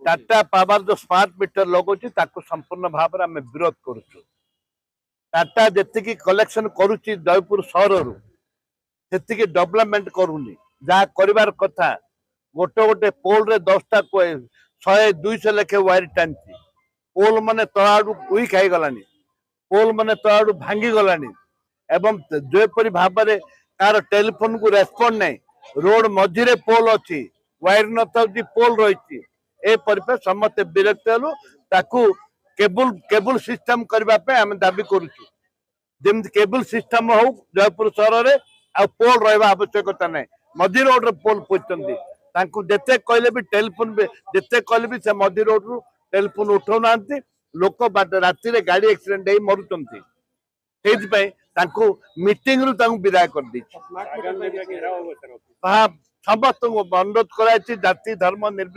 Tata power जो smart meter लगुच संपूर्ण भाव में आम विरोध करुचु। टाटा जी कलेक्शन करुच्ची जयपुर सहर से डेवलपमेंट करूनी जहाँ कर कथा गोटे गोटे पोल रे 10टा 100-200 लेखे वायर टाणी पोल माने तलाड़ू वीक हो गलानी पोल माने तलाड़ू भांगी गलानी एवं जोपरी भाव में कार टेलीफोन को रेस्पॉन्ड नहीं रोड मझीरे पोल अच्छी वायर न पोल रही ए परिपेक्ष समस्त विरक्त हेलु ताकू केबल केबल सिस्टम करने आम दाबी करुचु जमी केबल सिस्टम हो जयपुर सहर में आ पोल रहा आवश्यकता ना मझी रोड रे पोल पोचती जिते कहले भी टेलीफोन जिते कहले भी से मझी रोड रु टेलीफोन उठाऊ ना लोक राति गाड़ी एक्सीडेंट हो मरुंट मीटिंग रु विदाय कर दी समस्त अनुरोध कर जाति धर्म निर्विशेष